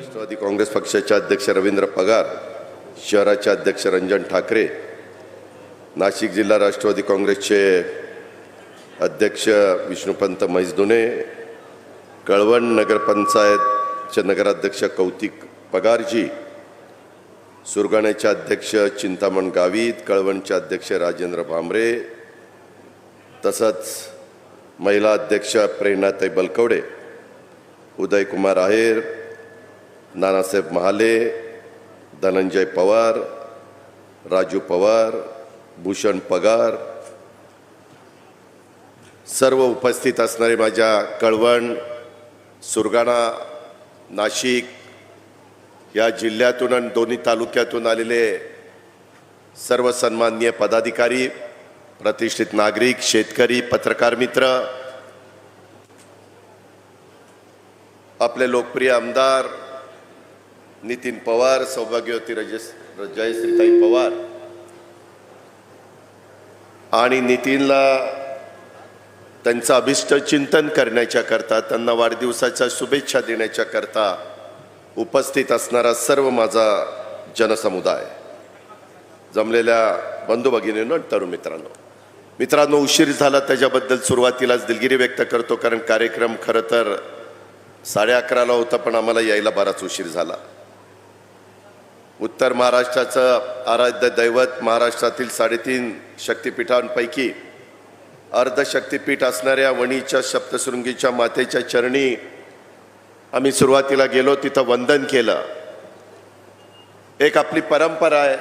राष्ट्रवादी काँग्रेस पक्षाचे अध्यक्ष रवींद्र पगार, शहराचे अध्यक्ष रंजन ठाकरे, नाशिक जिल्हा राष्ट्रवादी काँग्रेसचे अध्यक्ष विष्णुपंत मैसदुने, कळवण नगरपंचायतचे नगराध्यक्ष कौतिक पगारजी, सुरगाण्याचे अध्यक्ष चिंतामण गावित, कळवणचे अध्यक्ष राजेंद्र भामरे, तसंच महिला अध्यक्ष प्रेरणाताई बलकवडे, उदयकुमार आहेर, नानासाहेब महाले, धनंजय पवार, राजू पवार, भूषण पगार, सर्व उपस्थित असणारे माझ्या कळवण, सुरगाणा, नाशिक या जिल्ह्यातून आणि दोन्ही तालुक्यातून आलेले सर्व सन्माननीय पदाधिकारी, प्रतिष्ठित नागरिक, शेतकरी, पत्रकार मित्र, आपले लोकप्रिय आमदार नितीन पवार, सौभाग्यवती जयश्रीताई पवार आणि नितीनला त्यांचं अभिष्ट चिंतन करण्याच्या करता, त्यांना वाढदिवसाच्या शुभेच्छा देण्याच्या करता उपस्थित असणारा सर्व माझा जनसमुदाय, जमलेल्या बंधू भगिनींनो, तरुण मित्रांनो, उशीर झाला त्याच्याबद्दल सुरुवातीलाच दिलगिरी व्यक्त करतो, कारण कार्यक्रम खरं तर 11:30ला होता, पण आम्हाला यायला बराच उशीर झाला. उत्तर महाराष्ट्राचं आराध्य दैवत, महाराष्ट्रातील 3.5 शक्तिपीठांपैकी अर्धशक्तिपीठ असणाऱ्या वणीच्या सप्तशृंगीच्या मातेच्या चरणी आम्ही सुरुवातीला गेलो, तिथं वंदन केलं. एक आपली परंपरा आहे,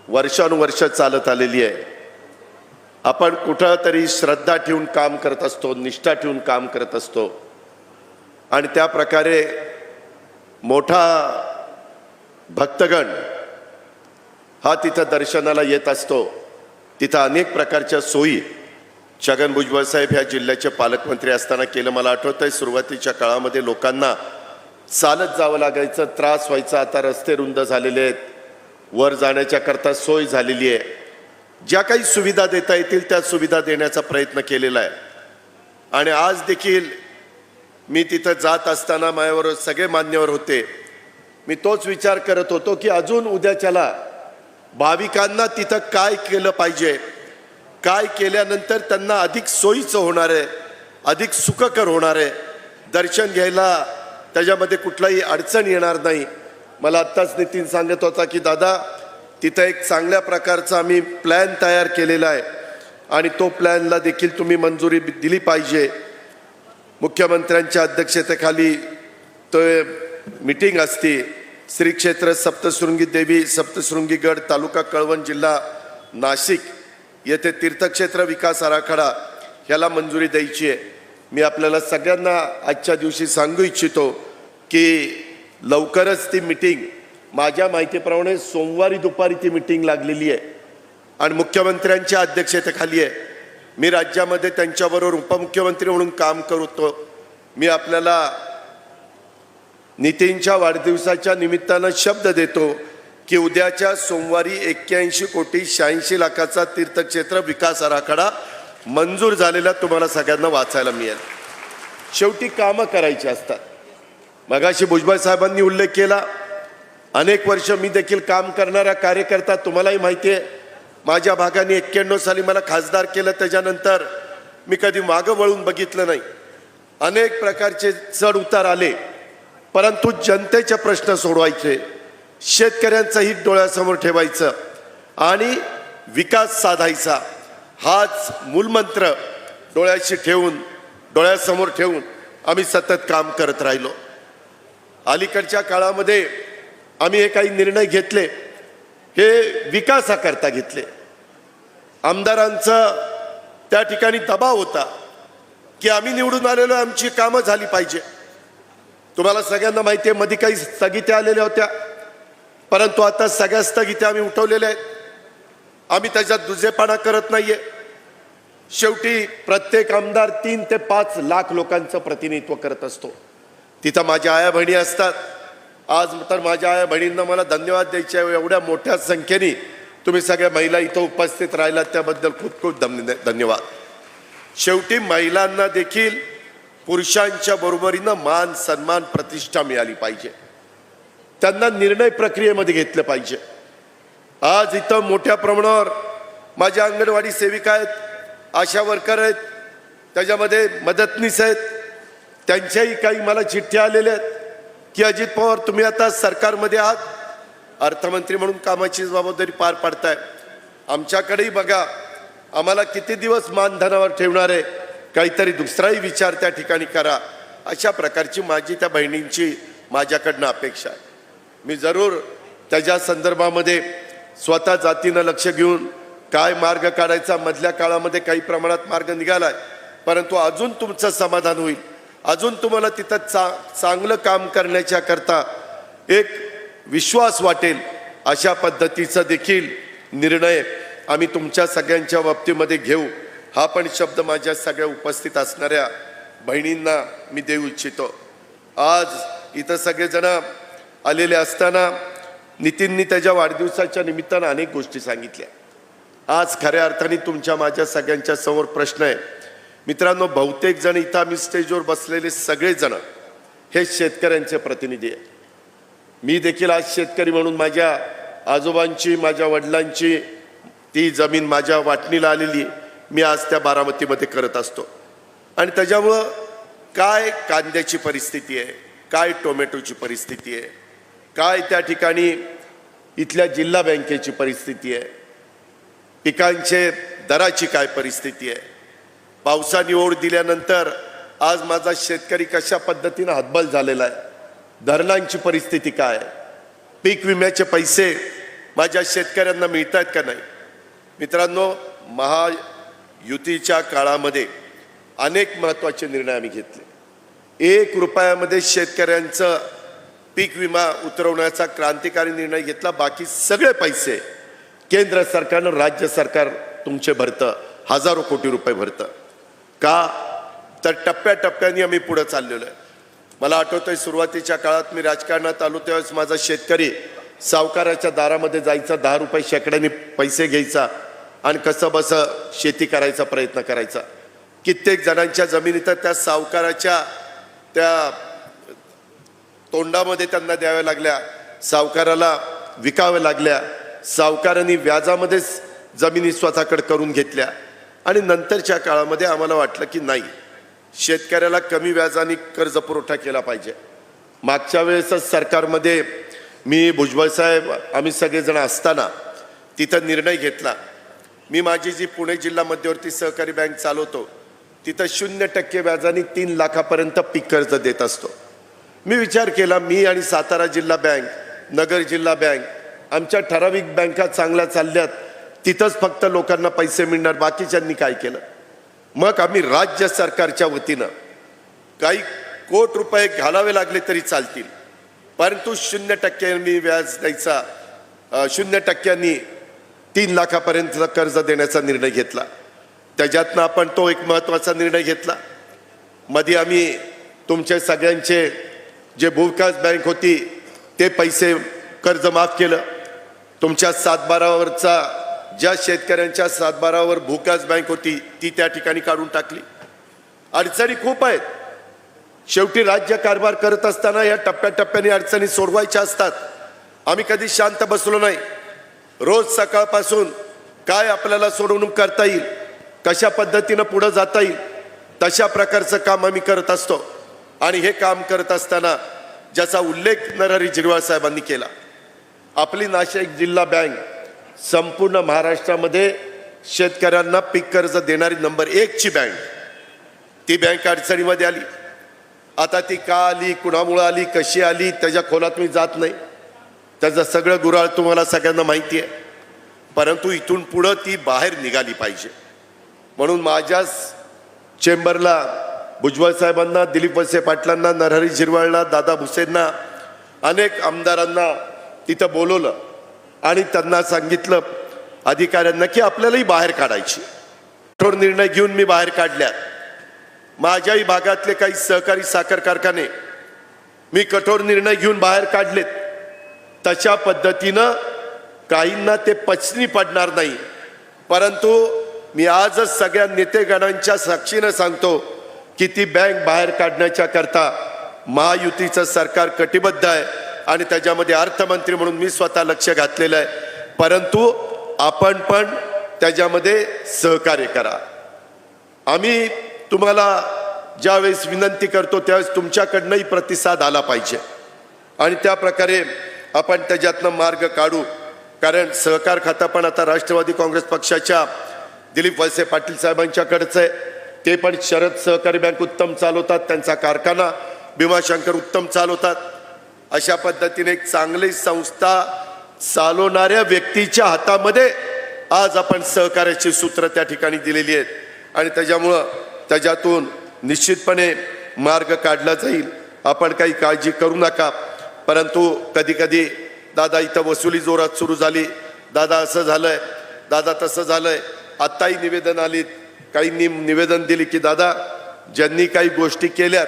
वर्षानुवर्ष चालत आलेली आहे. आपण कुठं तरी श्रद्धा ठेवून काम करत असतो, निष्ठा ठेवून काम करत असतो, आणि त्या प्रकारे मोठा भक्तगण हा तिथं दर्शनाला येत असतो. तिथं अनेक प्रकारच्या सोयी छगन भुजबळ साहेब ह्या जिल्ह्याचे पालकमंत्री असताना केलं. मला आठवतंय सुरुवातीच्या काळामध्ये लोकांना चालत जावं लागायचं, त्रास व्हायचा. आता रस्ते रुंद झालेले आहेत, वर जाण्याच्या करता सोय झालेली आहे. ज्या काही सुविधा देता येतील त्या सुविधा देण्याचा प्रयत्न केलेला आहे. आणि आज देखील मी तिथं जात असताना माझ्यावर सगळे मान्यवर होते. मी तोच विचार करत होतो की अजून उद्याच्याला भाविकांना तिथं काय केलं पाहिजे, काय केल्यानंतर त्यांना अधिक सोयीचं होणार आहे, अधिक सुखकर होणार आहे, दर्शन घ्यायला त्याच्यामध्ये कुठलाही अडचण येणार नाही. मला आत्ताच नितीन सांगत होता की दादा तिथं एक चांगल्या प्रकारचा आम्ही प्लॅन तयार केलेला आहे आणि तो प्लॅनला देखील तुम्ही मंजुरी दिली पाहिजे. मुख्यमंत्र्यांच्या अध्यक्षतेखाली तो मीटिंग असते. श्री क्षेत्र सप्तशृंगी देवी सप्तशृंगीगड तालुका कळवण जिल्हा नाशिक येथे तीर्थक्षेत्र विकास आराखडा ह्याला मंजुरी द्यायची आहे. मी आपल्याला सगळ्यांना आजच्या दिवशी सांगू इच्छितो की लवकरच ती मीटिंग, माझ्या माहितीप्रमाणे सोमवारी दुपारी ती मीटिंग लागलेली आहे आणि मुख्यमंत्र्यांच्या अध्यक्षतेखाली आहे. मी राज्यामध्ये त्यांच्याबरोबर उपमुख्यमंत्री म्हणून काम करतो. मी आपल्याला नितीनच्या वाढदिवसाच्या निमित्तानं शब्द देतो की उद्याच्या सोमवारी 81,86,86,00,000चा तीर्थक्षेत्र विकास आराखडा मंजूर झालेला तुम्हाला सगळ्यांना वाचायला मिळेल. शेवटी कामं करायची असतात. मगाशी भुजबळ साहेबांनी उल्लेख केला, अनेक वर्ष मी देखील काम करणारा कार्यकर्ता, तुम्हालाही माहिती आहे. माझ्या भागाने 91 साली मला खासदार केलं, त्याच्यानंतर मी कधी मागं वळून बघितलं नाही. अनेक प्रकारचे चढ उतार आले, परंतु जनतेचे प्रश्न सोडवायचे, शेतकऱ्यांचं हित डोळ्यासमोर ठेवायचं आणि विकास साधायचा, हाच मूलमंत्र डोळ्यासमोर ठेवून आम्ही सतत काम करत राहिलो. अलीकडच्या काळामध्ये आम्ही हे काही निर्णय घेतले, हे विकासाकरता घेतले. आमदारांचा त्या ठिकाणी दबाव होता की आम्ही निवडून आलेलो, आमची कामं झाली पाहिजे. तुम्हाला सगळ्यांना माहिती आहे, मध्ये काही स्थगित्या आलेल्या होत्या, परंतु आता सगळ्या स्थगित्या आम्ही उठवलेल्या आहेत. आम्ही त्याच्यात दुजेपणा करत नाहीये. शेवटी प्रत्येक आमदार 3 ते 5 लाख लोकांचं प्रतिनिधित्व करत असतो. तिथं माझ्या आया बहिणी असतात. आज तर माझ्या आया बहिणींना मला धन्यवाद द्यायचे आहे. एवढ्या मोठ्या संख्येने तुम्ही सगळ्या महिला इथं उपस्थित राहिलात, त्याबद्दल खूप खूप धन्यवाद. शेवटी महिलांना देखील पुरुषांच्या बरोबरीनं मान सन्मान प्रतिष्ठा मिळाली पाहिजे. त्यांना निर्णय प्रक्रियेमध्ये घेतलं पाहिजे। आज इथं मोठ्या प्रमाणावर माझ्या अंगणवाडी सेविका आहेत, आशा वर्कर आहेत, त्याच्यामध्ये मदतनीस आहेत, त्यांच्याही काही मला चिठ्ठ्या आलेल्या आहेत की अजित पवार तुम्ही आता सरकारमध्ये आहात, अर्थमंत्री म्हणून कामाची जबाबदारी पार पाडताय, आमच्याकडेही बघा, आम्हाला किती दिवस मानधनावर ठेवणार आहे, काहीतरी दुसराही विचार त्या ठिकाणी करा। अशा प्रकारची माझी त्या बहिणींची माझ्याकडनं अपेक्षा आहे। मी जरूर त्याच्या संदर्भामध्ये स्वतः जातीनं लक्ष घेऊन काय मार्ग काढायचा, मधल्या काळामध्ये काही प्रमाणात मार्ग निघालाय, परंतु अजून तुमचं समाधान होईल, अजून तुम्हाला तिथं चांगलं काम करण्याच्या करता एक विश्वास वाटेल, अशा पद्धतीचा देखील निर्णय आम्ही तुमच्या सगळ्यांच्या बाबतीमध्ये घेऊ। हा पण शब्द माझ्या सगळ्या उपस्थित असणाऱ्या बहिणींना मी देऊ इच्छितो। आज इथं सगळेजण आलेले असताना नितीननी त्याच्या वाढदिवसाच्या निमित्तानं अनेक गोष्टी सांगितल्या। आज खऱ्या अर्थाने तुमच्या माझ्या सगळ्यांच्या समोर प्रश्न आहे। मित्रांनो, बहुतेक जण इथं आम्ही स्टेजवर बसलेले सगळेजण हे शेतकऱ्यांचे प्रतिनिधी आहे। मी देखील आज शेतकरी म्हणून माझ्या आजोबांची, माझ्या वडिलांची ती जमीन माझ्या वाटणीला आलेली आहे, मी आज त्या बारामतीमध्ये करत असतो। आणि त्याच्यामुळं काय कांद्याची परिस्थिती आहे, काय टोमॅटोची परिस्थिती आहे, काय त्या ठिकाणी इथल्या जिल्हा बँकेची परिस्थिती आहे, पिकांचे दराची काय परिस्थिती आहे, पावसाने ओढ दिल्यानंतर आज माझा शेतकरी कशा पद्धतीनं हतबल झालेला आहे, धरणांची परिस्थिती काय आहे, पीक विम्याचे पैसे माझ्या शेतकऱ्यांना मिळत आहेत का नाही। मित्रांनो, महायुतीच्या काळामध्ये अनेक महत्त्वाचे निर्णय आम्ही घेतले। 1 रुपयामध्ये शेतकऱ्यांचं पीक विमा उतरवण्याचा क्रांतिकारी निर्णय घेतला। बाकी सगळे पैसे केंद्र सरकारनं, राज्य सरकार तुमचे भरतं, हजारो कोटी रुपये भरतं। का तर टप्प्याटप्प्याने आम्ही पुढे चाललेलो आहे। मला आठवतंय सुरुवातीच्या काळात मी राजकारणात आलो त्यावेळेस माझा शेतकरी सावकाराच्या दारामध्ये जायचा, 10 रुपये शेकड्याने पैसे घ्यायचा आणि कसं बसं शेती करायचा प्रयत्न करायचा। कित्येक जणांच्या जमिनी तर त्या सावकाराच्या त्या तोंडामध्ये त्यांना द्याव्या लागल्या, सावकाराला विकाव्या लागल्या, सावकारांनी व्याजामध्येच जमिनी स्वतःकडे करून घेतल्या। आणि नंतरच्या काळामध्ये आम्हाला वाटलं की नाही, शेतकऱ्याला कमी व्याजाने कर्ज पुरवठा केला पाहिजे। मागच्या वेळेसच सरकारमध्ये मी, भुजबळ साहेब, आम्ही सगळेजण असताना तिथं निर्णय घेतला। मी माझी जी पुणे जिल्हा मध्यवर्ती सहकारी बँक चालवतो तिथं 0% व्याजाने 3 लाखापर्यंत पीक कर्ज देत असतो। मी विचार केला, मी आणि सातारा जिल्हा बँक, नगर जिल्हा बँक, आमच्या ठराविक बँका चांगल्या चालल्यात, तिथंच फक्त लोकांना पैसे मिळणार, बाकीच्यांनी काय केलं। मग आम्ही राज्य सरकारच्या वतीनं काही कोटी रुपये घालावे लागले तरी चालतील, परंतु 0% व्याज द्यायचा, 0% 3 लाखापर्यंत कर्ज देण्याचा निर्णय घेतला। त्याच्यातनं आपण तो एक महत्त्वाचा निर्णय घेतला। मध्ये आम्ही तुमचे सगळ्यांचे जे भूविकास बँक होती ते पैसे कर्ज माफ केलं। तुमच्या 7/12वरचा ज्या शेतकऱ्यांच्या 7/12वर भूविकास बँक होती ती त्या ठिकाणी काढून टाकली। अडचणी खूप आहेत, शेवटी राज्य कारभार करत असताना या टप्प्याटप्प्याने अडचणी सोडवायच्या असतात। आम्ही कधी शांत बसलो नाही। रोज सकाळपासून काय आपल्याला सोडवणूक करता येईल, कशा पद्धतीनं पुढे जाता येईल, तशा प्रकारचं काम आम्ही करत असतो। आणि हे काम करत असताना ज्याचा उल्लेख नरहरी झिरवाळ साहेबांनी केला, आपली नाशिक जिल्हा बँक संपूर्ण महाराष्ट्रामध्ये शेतकऱ्यांना पीक कर्ज देणारी नंबर 1 ची बँक, ती बँक अडचणीमध्ये आली। आता ती का आली, कुणामुळे आली, कशी आली, त्याच्या खोलात मी जात नाही, त्याचं सगळं गुराळ तुम्हाला सगळ्यांना माहिती आहे। परंतु इथून पुढं ती बाहेर निघाली पाहिजे म्हणून माझ्याच चेंबरला भुजबळ साहेबांना, दिलीप वळसे पाटलांना, नरहरी झिरवाळला, दादा भुसेंना, अनेक आमदारांना तिथं बोलवलं आणि त्यांना सांगितलं अधिकाऱ्यांना की आपल्यालाही बाहेर काढायची। कठोर निर्णय घेऊन मी बाहेर काढल्या। माझ्याही भागातले काही सहकारी साखर कारखाने मी कठोर निर्णय घेऊन बाहेर काढलेत। तशा पद्धतीनं काहींना ते पचनी पडणार नाही, परंतु मी आजच सगळ्या नेतेगणांच्या साक्षीनं सांगतो की ती बँक बाहेर काढण्याच्या करता महायुतीचं सरकार कटिबद्ध आहे। आणि त्याच्यामध्ये अर्थमंत्री म्हणून मी स्वतः लक्ष घातलेलं आहे, परंतु आपण पण त्याच्यामध्ये सहकार्य करा. आम्ही तुम्हाला ज्यावेळेस विनंती करतो त्यावेळेस तुमच्याकडनंही प्रतिसाद आला पाहिजे आणि त्या प्रकारे आपण त्याच्यातनं मार्ग काढू. कारण सहकार खातं पण आता राष्ट्रवादी काँग्रेस पक्षाच्या दिलीप वळसे पाटील साहेबांच्याकडचं आहे. ते पण शरद सहकारी बँक उत्तम चालवतात, त्यांचा कारखाना भीमाशंकर उत्तम चालवतात. अशा पद्धतीने एक चांगली संस्था चालवणाऱ्या व्यक्तीच्या हातामध्ये आज आपण सहकार्याची सूत्र त्या ठिकाणी दिलेली आहेत आणि त्याच्यातून निश्चितपणे मार्ग काढला जाईल. आपण काही काळजी करू नका. परंतु कधी कधी दादा इथं वसुली जोरात सुरू झाली, दादा असं झालंय, दादा तसं झालंय. आत्ताही निवेदन आलीत, काहींनी निवेदन दिली की दादा ज्यांनी काही गोष्टी केल्यात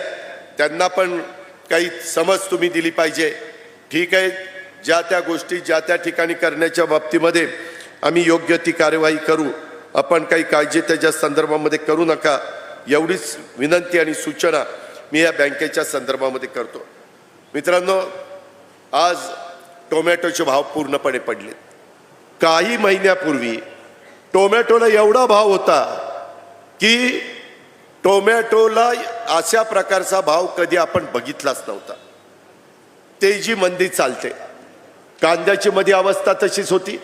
त्यांना पण काही समज तुम्ही दिली पाहिजे. ठीक आहे, ज्या त्या गोष्टी ज्या त्या ठिकाणी करण्याच्या बाबतीमध्ये आम्ही योग्य ती कार्यवाही करू. आपण काही काळजी त्याच्या संदर्भामध्ये करू नका, एवढीच विनंती आणि सूचना मी या बँकेच्या संदर्भामध्ये करतो. मित्रांनो, आज टोमॅटोचे भाव पूर्णपणे पडले. काही महिन्यापूर्वी टोमॅटोला एवढा भाव होता की टोमॅटोला अशा प्रकारचा भाव कधी आपण बघितलाच नव्हता. तेजी मंदी चालते. कांद्याची मध्ये अवस्था तशीच होती.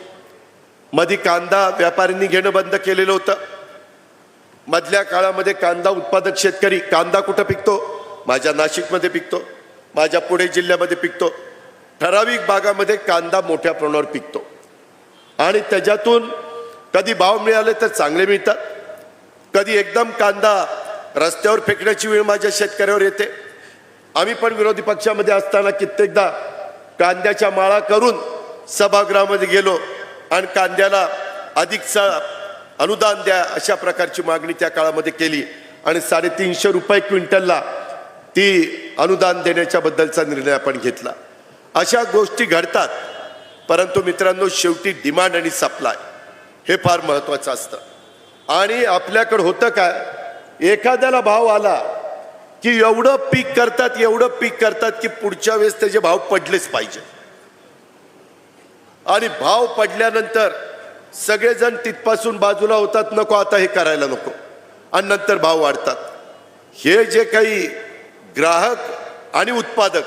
मध्ये कांदा व्यापाऱ्यांनी घेणं बंद केलेलं होतं. मधल्या काळामध्ये कांदा उत्पादक शेतकरी, कांदा कुठं पिकतो? माझ्या नाशिकमध्ये पिकतो, माझ्या पुणे जिल्ह्यामध्ये पिकतो. ठराविक भागामध्ये कांदा मोठ्या प्रमाणावर पिकतो आणि त्याच्यातून कधी भाव मिळाले तर चांगले मिळतात, कधी एकदम कांदा रस्त्यावर फेकण्याची वेळ माझ्या शेतकऱ्यावर येते. आम्ही पण विरोधी पक्षामध्ये असताना कित्येकदा कांद्याच्या माळा करून सभागृहामध्ये गेलो आणि कांद्याला अधिकचं अनुदान द्या अशा प्रकारची मागणी त्या काळामध्ये केली आणि 350 रुपये क्विंटलला ती अनुदान देण्याच्या बद्दलचा निर्णय आपण घेतला. अशा गोष्टी घडतात. परंतु मित्रांनो, शेवटी डिमांड आणि सप्लाय हे फार महत्त्वाचं असतं. आणि आपल्याकडे होतं काय, एखाद्याला भाव आला की एवढं पीक करतात की पुढच्या वेळेस त्याचे भाव पडलेच पाहिजे. आणि भाव पडल्यानंतर सगळेजण तिथपासून बाजूला होतात, नको आता हे करायला नको, आणि नंतर भाव वाढतात. हे जे काही ग्राहक आणि उत्पादक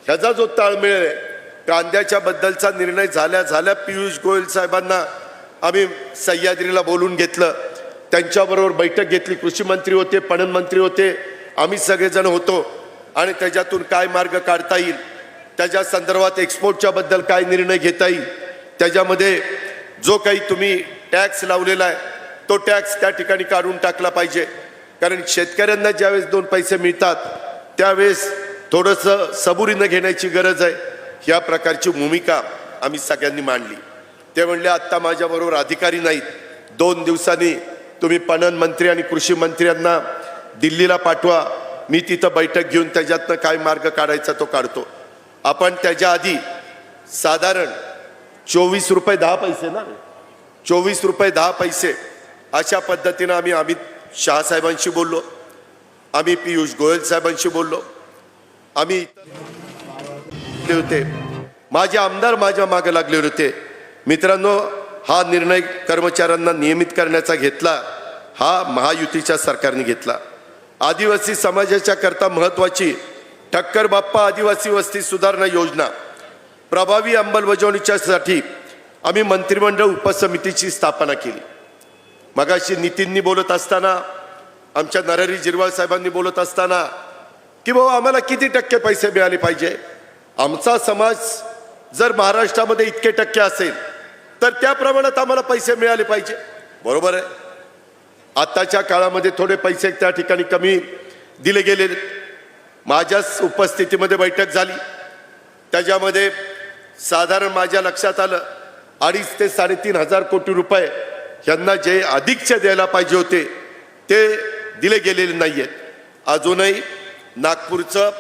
ह्याचा जो ताळमेळ आहे, कांद्याच्या बद्दलचा निर्णय झाल्या पियुष गोयल साहेबांना आम्ही सह्याद्रीला बोलून घेतलं. त्यांच्याबरोबर बैठक घेतली. कृषी मंत्री होते, पणन मंत्री होते, आम्ही सगळेजण होतो. आणि त्याच्यातून काय मार्ग काढता येईल, त्याच्या संदर्भात एक्सपोर्टच्या बद्दल काय निर्णय घेता येईल, त्याच्यामध्ये जो काही तुम्ही टॅक्स लावलेला आहे तो टॅक्स त्या ठिकाणी काढून टाकला पाहिजे. कारण शेतकऱ्यांना ज्यावेळेस 2 पैसे मिळतात त्यावेळेस थोडंसं सबुरीनं घेण्याची गरज आहे. ह्या प्रकारची भूमिका आम्ही सगळ्यांनी मांडली. ते म्हणले आत्ता माझ्याबरोबर अधिकारी नाहीत, 2 दिवसांनी तुम्ही पणन मंत्री आणि कृषी मंत्र्यांना दिल्लीला पाठवा, मी तिथं बैठक घेऊन त्याच्यातनं काय मार्ग काढायचा तो काढतो. आपण त्याच्या आधी साधारण 24 रुपये 10 पैसे ना, 24 रुपये 10 पैसे अशा पद्धतीनं आम्ही अमित शाह साहेबांशी बोललो, आम्ही पियुष गोयल साहेबांशी बोललो, आम्ही होते, माझे आमदार माझ्या मागे लागले होते. मित्रांनो, हा निर्णय कर्मचाऱ्यांना नियमित करण्याचा घेतला हा महायुतीच्या सरकारने घेतला. आदिवासी समाजाच्या करता महत्त्वाची ठक्कर बाप्पा आदिवासी वस्ती सुधारणा योजना प्रभावी अंमलबजावणीच्यासाठी आम्ही मंत्रिमंडळ उपसमितीची स्थापना केली. मगाशी नितीननी बोलत असताना, आमच्या नरहरी जिरवाळ साहेबांनी बोलत असताना की बाबा आम्हाला किती टक्के पैसे मिळाले पाहिजे, आमचा समाज जर महाराष्ट्रामध्ये इतके टक्के असेल तर त्या प्रमाणात आम्हाला पैसे मिळाले पाहिजे. बरोबर आहे. आताच्या काळामध्ये थोडे पैसे त्या ठिकाणी कमी दिले गेले. माझ्याच उपस्थितीमध्ये बैठक झाली, त्याच्यामध्ये साधारण माझ्या लक्षात आलं 2.5 ते 3.5 हजार कोटी रुपये यांना जे अधिकचे द्यायला पाहिजे होते ते दिले गेलेले नाही आहेत. अजूनही नागपूरचं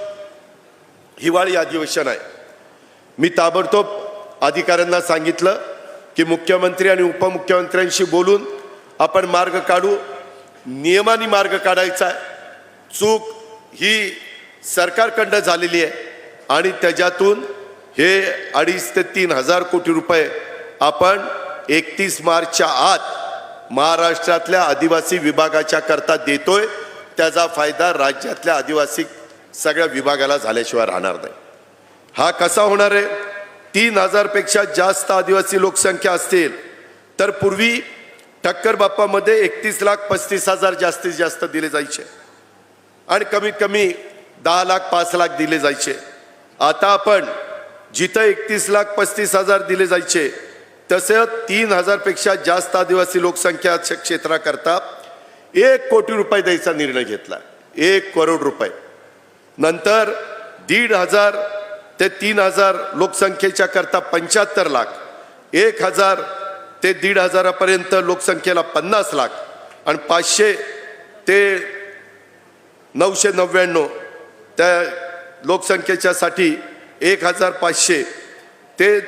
हिवाळी अधिवेशन आहे. मी ताबडतोब अधिकाऱ्यांना सांगितलं की मुख्यमंत्री आणि उपमुख्यमंत्र्यांशी बोलून आपण मार्ग काढू, नियमाने मार्ग काढायचा आहे. चूक ही सरकारकडनं झालेली आहे आणि त्याच्यातून हे 2.5 ते 3 हजार कोटी रुपये आपण 31 मार्चच्या आत महाराष्ट्रातल्या आदिवासी विभागाच्या करता देतोय. त्याचा फायदा राज्यातल्या आदिवासी सगळ्या विभागाला झाल्याशिवाय राहणार नाही. हा कसा होणार आहे? 3,000 पेक्षा जास्त आदिवासी लोकसंख्या असतील तर पूर्वी ठक्कर बाप्पामध्ये 31,35,000 जास्तीत जास्त दिले जायचे आणि कमीत कमी 10 लाख 5 लाख दिले जायचे. आता आपण जिथं 31,35,000 दिले जायचे तसं 3,000 पेक्षा जास्त आदिवासी लोकसंख्या क्षेत्राकरता 1 कोटी रुपये द्यायचा निर्णय घेतला. 1 करोड रुपये. नंतर 1,500 ते 3,000 लोकसंख्येच्या करता 75 लाख, 1,000 ते 1,500 पर्यंत लोकसंख्येला 50 लाख आणि 500 ते 999 त्या लोकसंख्येच्या साठी 1,500 ते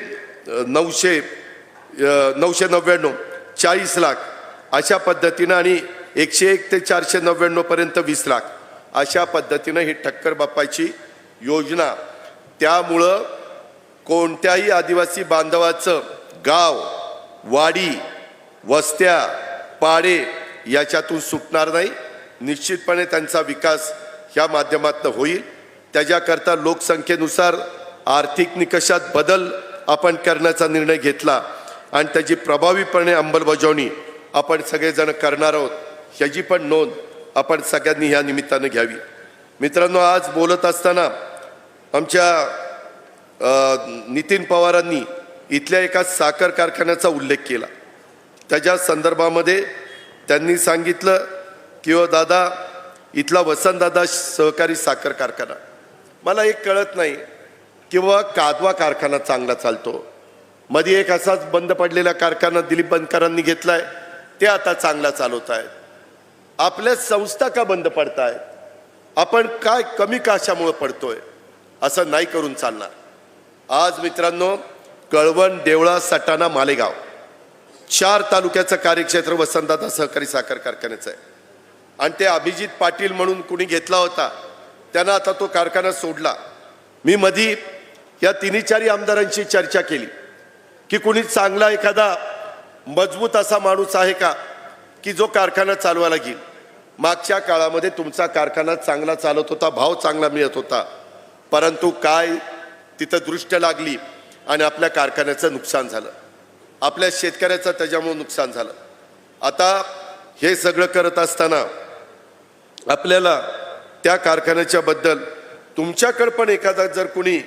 999 40 लाख अशा पद्धतीनं आणि 101 ते 499 पर्यंत 20 लाख अशा पद्धतीनं ही ठक्कर बाप्पाची योजना. त्यामुळं कोणत्याही आदिवासी बांधवाचं गाव, वाडी, वस्त्या, पाडे याच्यातून सुटणार नाही. निश्चितपणे त्यांचा विकास ह्या माध्यमातून होईल. त्याच्याकरता लोकसंख्येनुसार आर्थिक निकषात बदल आपण करण्याचा निर्णय घेतला आणि त्याची प्रभावीपणे अंमलबजावणी आपण सगळेजण करणार आहोत. ह्याची पण नोंद आपण सगळ्यांनी ह्या निमित्तानं घ्यावी. मित्रांनो, आज बोलत असताना आमच्या नितीन पवारांनी इथल्या एका साखर कारखान्याचा उल्लेख केला. त्याच्या संदर्भामध्ये त्यांनी सांगितलं की दादा, इथला वसंतदादा सहकारी साखर कारखाना, मला एक कळत नाही किंवा कादवा कारखाना चांगला चालतो. मध्ये एक असाच बंद पडलेला कारखाना दिलीप बनकरांनी घेतलाय, ते आता चांगला चालवत आहेत. आपल्या संस्था का बंद पडतायत? आपण काय कमी कशामुळे पडतोय? असं नाही करून चालणार. आज मित्रांनो, कळवण, देवळा, सटाणा, मालेगाव 4 तालुक्याचं कार्यक्षेत्र वसंतदादा सहकारी साखर कारखान्याचं आहे. आणि ते अभिजित पाटील म्हणून कुणी घेतला होता, त्यांना आता तो कारखाना सोडला. मी मधी या 3-4 आमदारांची चर्चा केली की कुणी चांगला एखादा मजबूत असा माणूस आहे का की जो कारखाना चालवायला घेईल. मागच्या काळामध्ये तुमचा कारखाना चांगला चालत होता, भाव चांगला मिळत होता, परंतु काय तिथं दृष्ट लागली आणि आपल्या कारखान्याचं नुकसान झालं, आपल्या शेतकऱ्याचं त्याच्यामुळे नुकसान झालं. आता हे सगळं करत असताना आपल्याला त्या कारखान्याच्या बद्दल तुमच्याकडे पण एखादा जर कुणी